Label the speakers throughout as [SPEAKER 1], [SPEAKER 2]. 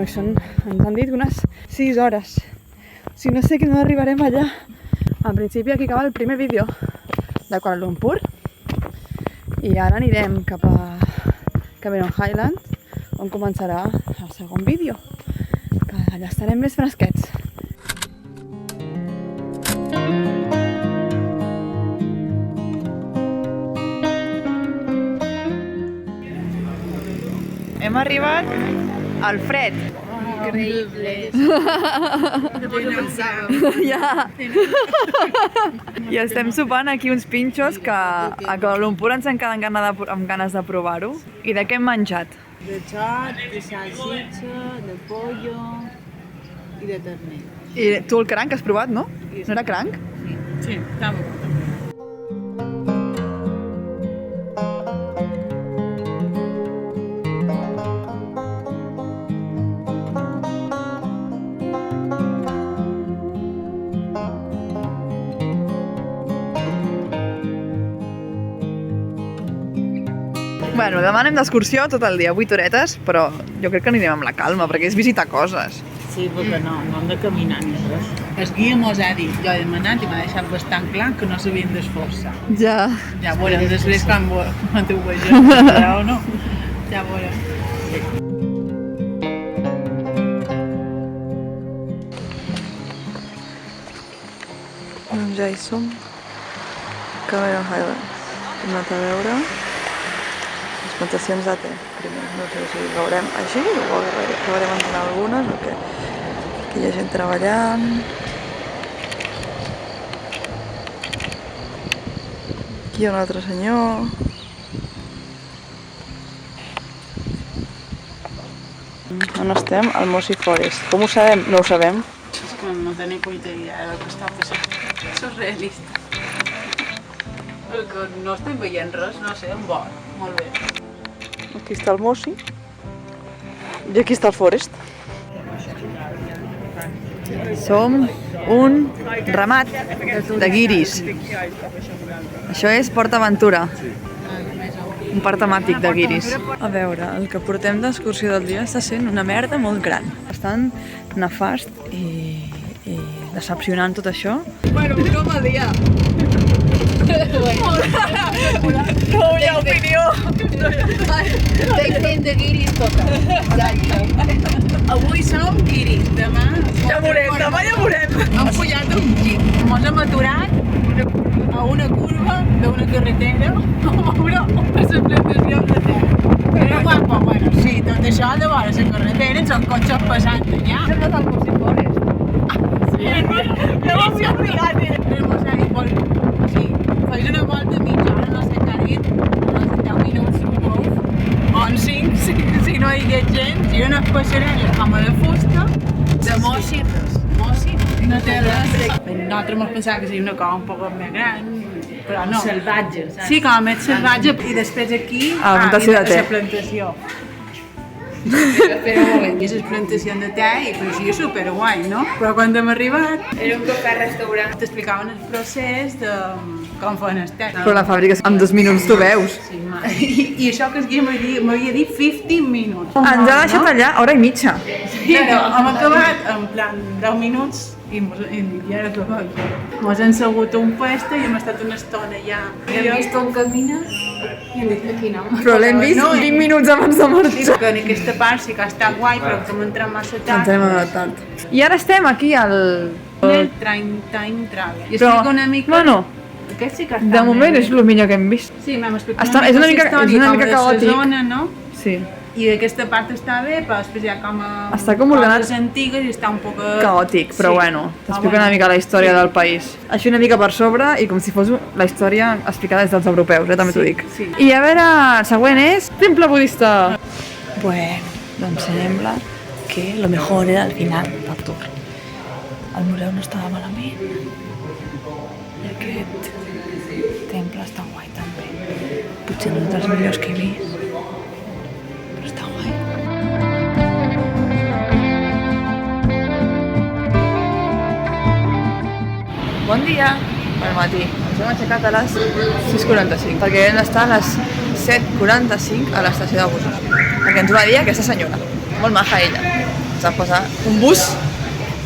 [SPEAKER 1] i ens han dit unes 6 hores. Si no sé que no arribarem allà. En principi aquí acaba el primer vídeo de Kuala Lumpur i ara anirem cap a Cameron Highland, on començarà el segon vídeo, que allà estarem més fresquets. Hem arribat al fred.
[SPEAKER 2] Increíbles.
[SPEAKER 1] Ja. I estem sopant aquí uns pinxos que a Kuala Lumpur ens han quedat amb ganes de provar-ho. I de què hem menjat?
[SPEAKER 2] De xot, de salsitxa, de pollo i de terner.
[SPEAKER 1] I tu el cranc has provat, no? No era cranc?
[SPEAKER 2] Sí, està bo.
[SPEAKER 1] Bueno, demà anem d'excursió tot el dia, 8 horetes, però jo crec que anirem amb la calma, perquè és visitar coses.
[SPEAKER 2] Sí, perquè no hem de caminar ni res. El guia mos ha dit, jo he demanat i m'ha deixat bastant clar que no s'havien d'esforçar.
[SPEAKER 1] Ja.
[SPEAKER 2] Ja veurem després quan t'ho vegem, o no? Ja veurem.
[SPEAKER 1] Doncs ja hi som. Cameron Highlands. Hem anat a veure les plantacions de te. Primer, no sé si veurem així o acabarem entrant algunes o què. Aquí hi ha gent treballant. Aquí hi ha un altre senyor. On estem? Al Mossy Forest. Com ho sabem? No ho sabem.
[SPEAKER 2] És que no tenim cuita idea del que està passant. Surrealista. Perquè no estem veient res, no sé, en bo. Molt bé.
[SPEAKER 1] Aquí està el Mossy. I aquí està el Forest. Som un ramat de guiris. Això és Port Aventura. Un parc temàtic de guiris. A veure, el que portem d'excursió del dia està sent una merda molt gran. Bastant nefast i decepcionant tot això. Bueno, un com al dia. No hi ha opinió.
[SPEAKER 2] Estem de guiris totes. Avui som guiris, demà...
[SPEAKER 1] Ja veurem, demà ja veurem.
[SPEAKER 2] Hem pujat un jeep. Ens hem aturat a una curva d'una carretera a veure les plantacions de terra. Però guapa, bueno, sí, tot això de vora la carretera són cotxes passant allà.
[SPEAKER 1] Hem anat al Mossy Forest.
[SPEAKER 2] Sí, no m'ho havia ficat. Sí, faig una volta mitja hora, no sé què ha dit, uns 10 minuts, suposo, o en 5, si no hi hagués gent, i una passarel·la amb la fusta de Mossy. Mossy no té res. Nosaltres ens pensàvem que seria una cosa un poc més gran, però no. Salvatge, saps? Sí, com a més salvatge, i després aquí
[SPEAKER 1] la plantació de te.
[SPEAKER 2] La plantació. Espera un moment, i les plantacions de te i parecia superguai, no? Però quan hem arribat... Era un cafè-restaurant. T'explicaven el procés de com fan el te.
[SPEAKER 1] Però la fàbrica en 2 minuts tu veus.
[SPEAKER 2] Sí, I això que el guia m'havia dit 15 minuts.
[SPEAKER 1] Ens ha deixat allà hora i mitja.
[SPEAKER 2] Sí, però hem acabat en plan 10 minuts i ja era acabat. Ens hem segut un puesto i hem estat una estona allà.
[SPEAKER 3] Hem vist com camina i hem dit aquí no.
[SPEAKER 1] Però l'hem vist 20 minuts abans de marxar.
[SPEAKER 2] Que en aquesta part sí que està guai, però que hem entrat massa tard.
[SPEAKER 1] Ens hem anat tant. I ara estem aquí al...
[SPEAKER 2] El time travel. I
[SPEAKER 1] Però,
[SPEAKER 2] explica una mica...
[SPEAKER 1] bueno,
[SPEAKER 2] aquest sí que està
[SPEAKER 1] de moment és el millor que hem vist.
[SPEAKER 2] Sí, m'hem explicat
[SPEAKER 1] És una mica caòtic.
[SPEAKER 2] Zona, no?
[SPEAKER 1] Sí.
[SPEAKER 2] I aquesta part està bé, però després hi ha com a...
[SPEAKER 1] Està com ordenat.
[SPEAKER 2] Coses antigues i està un poc...
[SPEAKER 1] Caòtic, però
[SPEAKER 2] sí.
[SPEAKER 1] bueno, t'explica una mica la història del país. Així una mica per sobre i com si fos la història explicada des dels europeus, també t'ho dic.
[SPEAKER 2] Sí.
[SPEAKER 1] I a veure, el següent és Temple Budista. Bueno, doncs sembla que lo mejor era al final del tour. El museu no estava malament. I aquest temple està guai també. Potser no dels millors que he vist. Però està guai. Bon dia! Bon matí. Ens hem aixecat a les 6:45 perquè hem d'estar a les 7:45 a l'estació de busos. Perquè ens ho va dir aquesta senyora. Molt maja ella. Ens van passar un bus,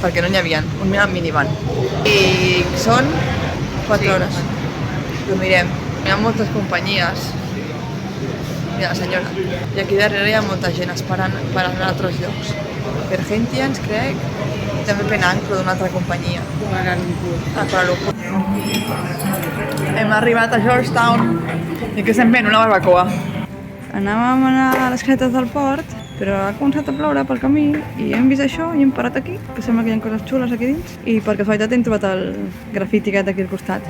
[SPEAKER 1] perquè no n'hi havia, un minivan. I són 4 hores. Dormirem. Hi ha moltes companyies. Mira la senyora. I aquí darrere hi ha molta gent esperant per anar a altres llocs. Pergentians, crec, i també Penang, però d'una altra companyia.
[SPEAKER 2] Kuala Lumpur.
[SPEAKER 1] A Kuala Lumpur. Hem arribat a Georgetown i què estem fent? Una barbacoa. Anàvem a anar a les casetes del port, però ha començat a ploure pel camí i hem vist això i hem parat aquí, que sembla que hi ha coses xules aquí dins. I per casualitat hem trobat el grafiti aquest aquí al costat.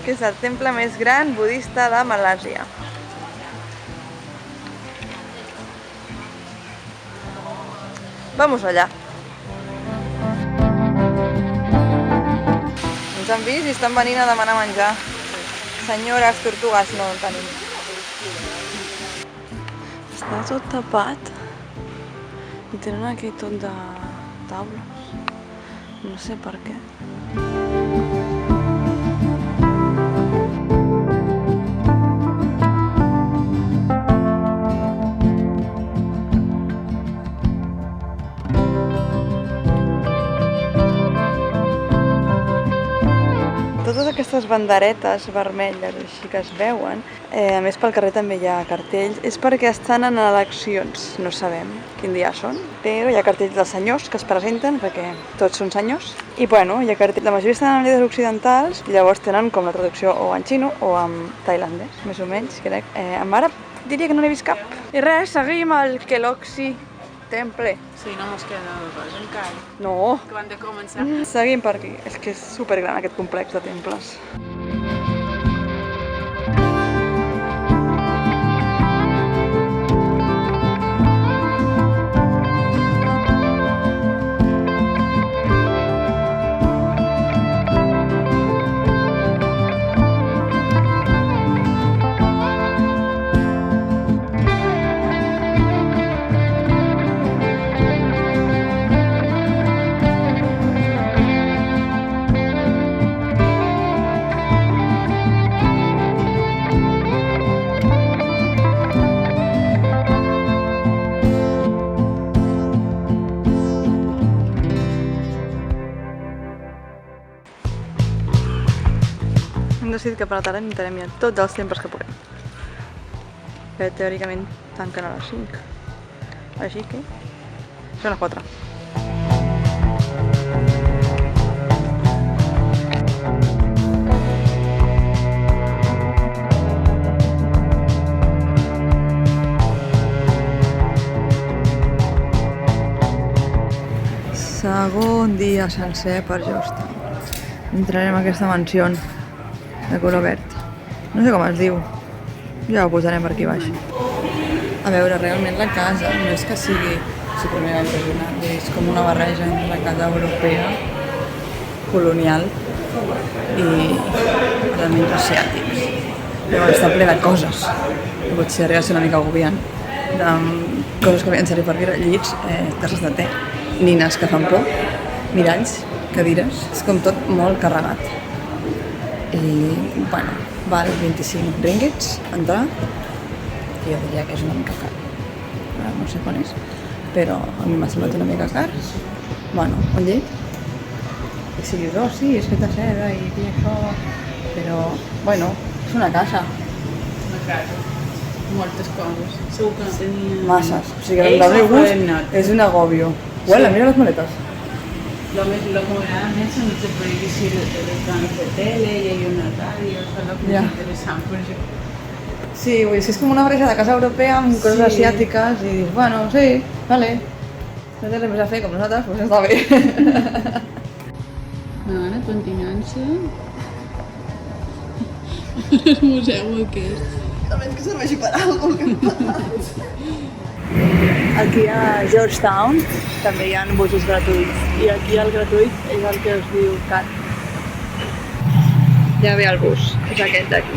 [SPEAKER 1] Que és el temple més gran budista de Malàsia. Vamos allà. Ens han vist i estan venint a demanar menjar. Senyores tortugues, no en tenim. Està tot tapat i tenen aquí tot de taules. No sé per què. Totes aquestes banderetes vermelles així que es veuen, a més pel carrer també hi ha cartells, és perquè estan en eleccions, no sabem quin dia són, però hi ha cartells dels senyors que es presenten, perquè tots són senyors, i bueno, hi ha cartells, la majoria estan en líders occidentals, i llavors tenen com la traducció o en xino o en tailandès, més o menys, crec. En àrab diria que no n'he vist cap. I res, seguim al Keloxi Temple.
[SPEAKER 2] Sí, no mos queda res encara.
[SPEAKER 1] No.
[SPEAKER 2] Que hem de començar.
[SPEAKER 1] Seguim per aquí. És que és supergran aquest complex de temples. Hem decidit que per la tarda intentarem ja tots els temples que puguem. Que teòricament tanquen a les 5. Així que són les 4. Segon dia sencer per Georgetown. Entrarem a aquesta mansió de color verd. No sé com es diu. Ja ho posarem per aquí baix. A veure, realment la casa no és que sigui supermega impressionant. És com una barreja entre la casa europea, colonial i elements asiàtics. Però està ple de coses. Potser arriba a ser una mica agobiant. De coses que havien servit per viure, llits, tasses de te, nines que fan por, miralls, cadires. És com tot molt carregat. I, bueno, val 25 ringgits entrar, que jo diria que és una mica car. No sé quan és, però a mi m'ha semblat una mica car. Bueno, un llit. I si dius, oh sí, és fet de seda i això, però, bueno, és una casa.
[SPEAKER 2] Una casa. Moltes coses. Segur que no tenia...
[SPEAKER 1] Masses. O sigui, el doble gust és un agobio. Huela, mira les maletes.
[SPEAKER 2] Lo que m'agrada més són els aparells electrònics de tele i hi ha una ràdio, això és el que és interessant per això.
[SPEAKER 1] Sí, vull dir, és com una barreja de casa europea amb coses asiàtiques i dius, bueno, sí, vale. No té res més a fer com nosaltres, doncs està bé.
[SPEAKER 2] Bueno, continuant-se. El museu o què és?
[SPEAKER 1] Només que serveixi per alguna cosa. Aquí a Georgetown també hi ha busos gratuïts. I aquí el gratuït és el que us diu CAT. Ja ve el bus, és aquest d'aquí.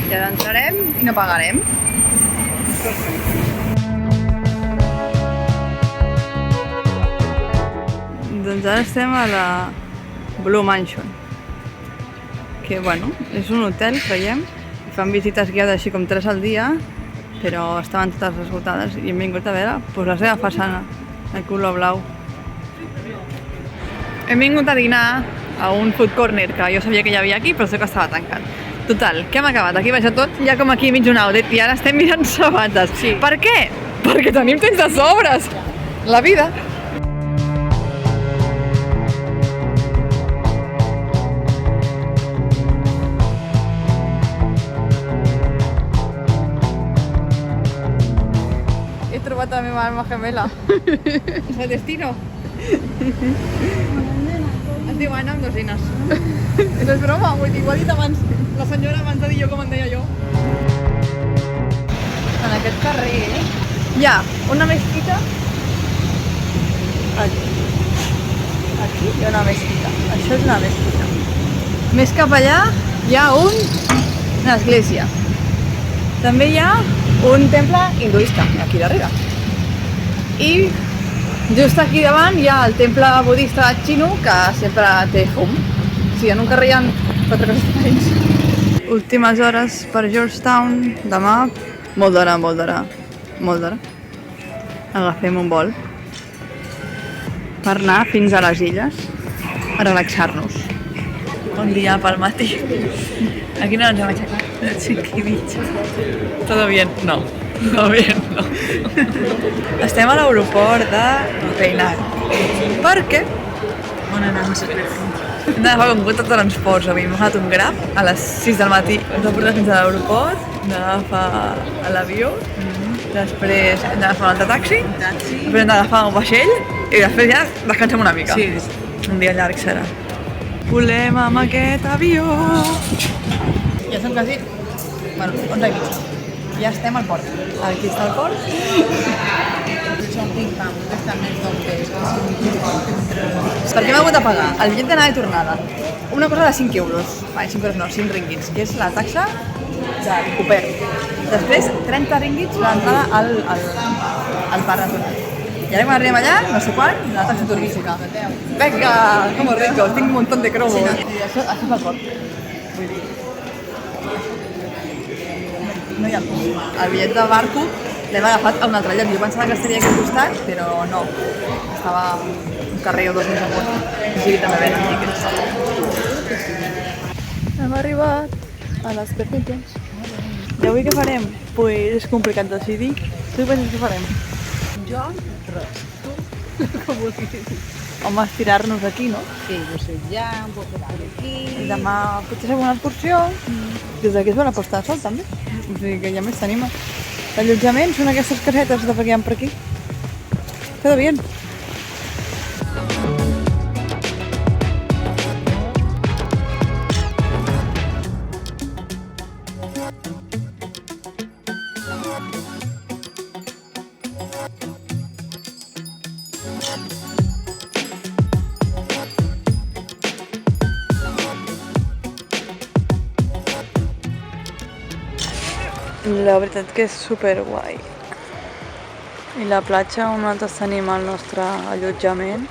[SPEAKER 1] I ara entrarem i no pagarem. Doncs ara estem a la Blue Mansion, que bueno, és un hotel, creiem, i fan visites guiades així com 3 al dia, però estaven totes esgotades i hem vingut a veure pues, la seva façana, el color blau. Hem vingut a dinar a un food corner que jo sabia que hi havia aquí, però sé que estava tancat. Total, que hem acabat aquí baix a tot, ja com aquí mig un outlet, i ara estem mirant sabates. Sí. Per què? Perquè tenim temps de sobres. La vida. He trobat la meva alma gemela. És el destino. Es diu Anna amb 2 Ines. No és broma, vull dir, ho ha dit abans la senyora abans de dir jo com en deia jo. En aquest carrer hi ha una mesquita. Aquí. Aquí hi ha una mesquita. Això és una mesquita. Més cap allà hi ha una església. També hi ha un temple hinduista, aquí darrere. I just aquí davant hi ha el temple budista xino, que sempre té fum. O sigui, en un carrer hi ha 4 coses diferents. Últimes hores per Georgetown, demà, molt d'hora, molt d'hora, molt d'hora. Agafem un vol per anar fins a les illes a relaxar-nos. Un dia pel matí. Aquí no ens hem aixecat. 5 i mig. Todo bien? No. Todo bien? No. Estem a l'aeroport de Penang. Per què?
[SPEAKER 3] On anem a saber?
[SPEAKER 1] Hem d'agafar un cotxe de transports avui. Hem agafat un Grab a les 6 del matí. Ens ha portat fins a l'aeroport, hem d'agafar l'avió, després hem d'agafar un altre taxi, després hem d'agafar un vaixell i després ja descansem una mica.
[SPEAKER 3] Sí.
[SPEAKER 1] Un dia llarg serà. Volem amb aquest avió. Ja són quasi, 11 i mitja. Ja estem al port. Aquí està el port.
[SPEAKER 3] Són ping-pong, que estan més dobles.
[SPEAKER 1] Per què hem hagut de pagar? El bitllet d'anada i tornada. Una cosa de 5 euros. Ai, 5 euros no, 5 ringgits, que és la taxa del Cooper. Després, 30 ringgits l'entrada al parc natural. I ara quan arribem allà, no sé quan, la taxa turística. Venga, como rico, tinc un montón de cromos. Sí, no. Això és el port. Vull dir... No hi ha el bitllet de barco l'hem agafat a un altre lloc. Jo pensava que estaria aquí al costat, però no. Estava un carrer o 2 més amunt. O sigui, també venen tiquets. Hem arribat a les Perpètues. I avui què farem? Pues és complicat decidir. Tu penses què farem?
[SPEAKER 3] Jo, res. Tu, com vulguis.
[SPEAKER 1] Home, estirar-nos aquí, no?
[SPEAKER 3] Sí, jo sé, ja, un poc per aquí.
[SPEAKER 1] I demà potser fem una excursió. Des d'aquí es veu la posta de sol, també. O sigui que ja més s'anima. L'allotjament són aquestes casetes que hi ha per aquí. Todo bien. La veritat que és super guai. I la platja on nosaltres tenim el nostre allotjament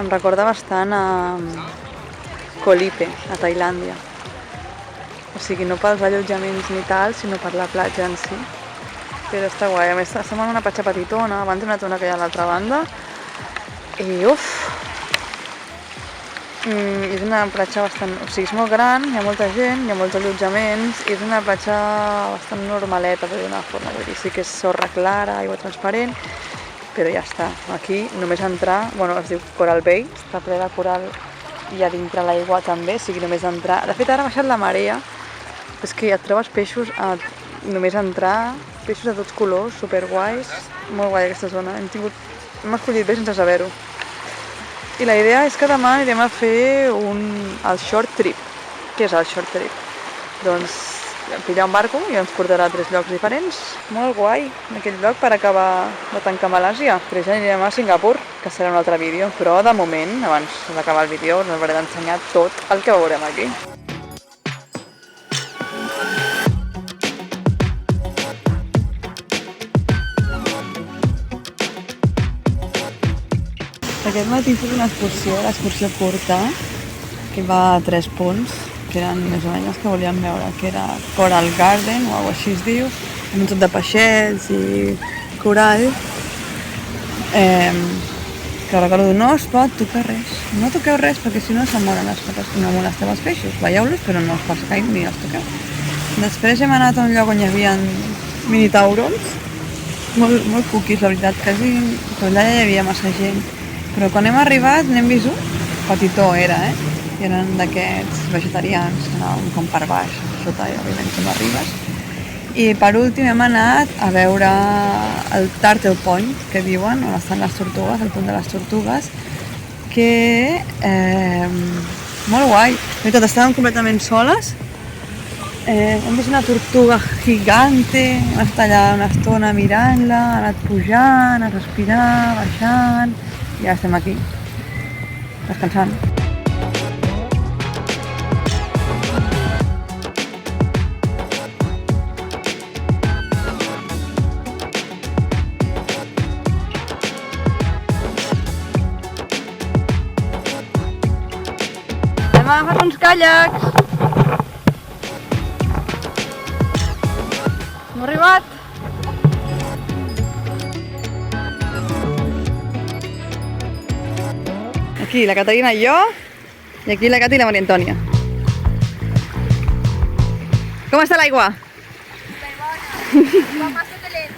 [SPEAKER 1] em recorda bastant a Koh Lipe, a Tailàndia. O sigui, no pels allotjaments ni tal, sinó per la platja en si. Però està guai. A més, estem en una platja petitona, abans hem anat una que hi ha a l'altra banda. I és una platja bastant... O sigui, és molt gran, hi ha molta gent, hi ha molts allotjaments, i és una platja bastant normaleta, per d'una forma. Vull dir, sí que és sorra clara, aigua transparent, però ja està. Aquí només entrar... Bueno, es diu Coral Bay, està ple de coral i a dintre l'aigua també, o sigui, només entrar... De fet, ara ha baixat la marea, és que et trobes peixos a només entrar, peixos de tots colors, superguais, molt guai aquesta zona. Hem escollit bé sense saber-ho. I la idea és que demà anirem a fer el short trip. Què és el short trip? Doncs pillar un barco i ens portarà a 3 llocs diferents. Molt guai, aquell lloc per acabar de tancar Malàsia. Després ja anirem a Singapur, que serà un altre vídeo. Però de moment, abans d'acabar el vídeo, us hauré d'ensenyar tot el que veurem aquí. Aquest matí he fet una excursió, l'excursió curta, que va a 3 punts, que eren més o menys els que volíem veure, que era Coral Garden, o alguna així es diu, amb tot de peixets i corall, que recordo, no es pot tocar res, no toqueu res perquè si no se'n moren les pates, no molesteu els peixos, veieu-los però no els passeu ni els toqueu. Després hem anat a un lloc on hi havia mini taurons, molt cuquis, la veritat, quasi, però allà ja hi havia massa gent. Però quan hem arribat n'hem vist un, petitó era, i eren d'aquests vegetarians, anaven com per baix, sota i òbviament com arribes. I per últim hem anat a veure el Turtle Point, que diuen, on estan les tortugues, el pont de les tortugues, que molt guai. De veritat, estàvem completament soles. Hem vist una tortuga gigante, hem estat allà una estona mirant-la, ha anat pujant, a respirar, baixant. I ja estem aquí, descansant. Hem agafat uns caiacs. Hem arribat. Aquí la Caterina i jo, i aquí la Cati i la Maria Antònia. Com està l'aigua?
[SPEAKER 4] Va massa calent.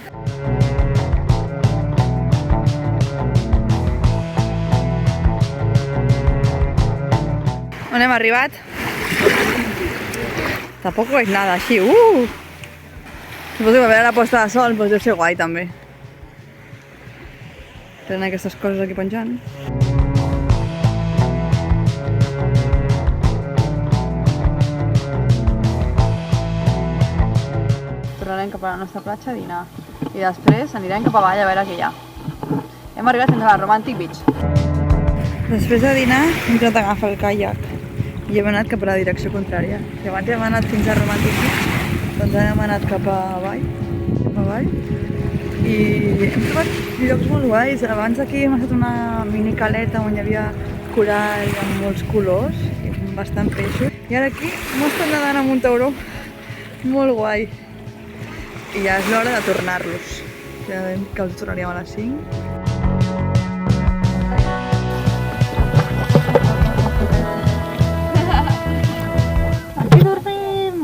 [SPEAKER 1] On hem arribat? Tampoco és nada, així, Suposo que a veure la posta de sol, doncs deu ser guai també. Tenen aquestes coses aquí penjant. Tornarem cap a la nostra platja a dinar i després anirem cap avall a veure què hi ha. Hem arribat fins a la Romantic Beach. Després de dinar hem tornat a agafar el caiac i hem anat cap a la direcció contrària. Si abans hem anat fins a Romantic Beach, doncs hem anat cap avall i hem trobat llocs molt guais. Abans d'aquí hem estat una mini caleta on hi havia corall amb molts colors i bastant peixos. I ara aquí hem estat nedant amb un tauró molt guai. I ja és l'hora de tornar-los. Ja vam que els tornaríem a les 5. Aquí dormim!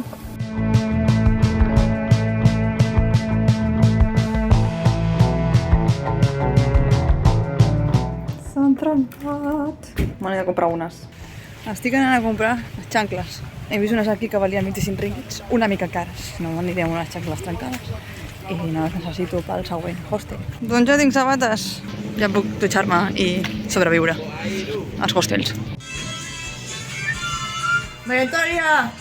[SPEAKER 1] S'han trencat. Me n'he de comprar unes. Estic anant a comprar les xancles. He vist unes aquí que valien 25 ringgits, una mica cares. No m'aniré amb unes xancles trencades. I no les necessito pel següent hostel. Doncs ja tinc sabates. Ja puc dutxar-me i sobreviure als hostels. Maria Antònia!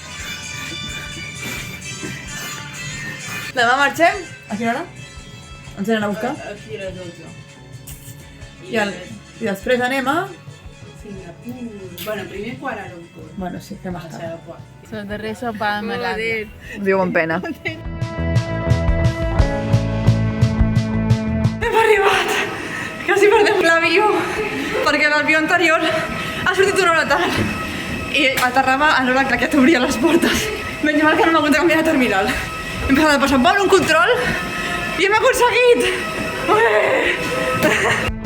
[SPEAKER 1] Demà marxem? A quina hora? Ens anem a buscar?
[SPEAKER 3] Aquí a les 12.
[SPEAKER 1] I després anem a...
[SPEAKER 3] Singapur. Bueno, primer Kuala Lumpur.
[SPEAKER 1] Bueno, sí, fem estar.
[SPEAKER 4] Sono del resto para Malasia.
[SPEAKER 1] Viu amb pena. Hem arribat! Quasi perdem l'avió, perquè l'avió anterior ha sortit una hora tard i aterrava a l'hora que t'obria les portes. Menys mal que no hem hagut de canviar de terminal. Hem passat de passar per un control i hem aconseguit! Ué!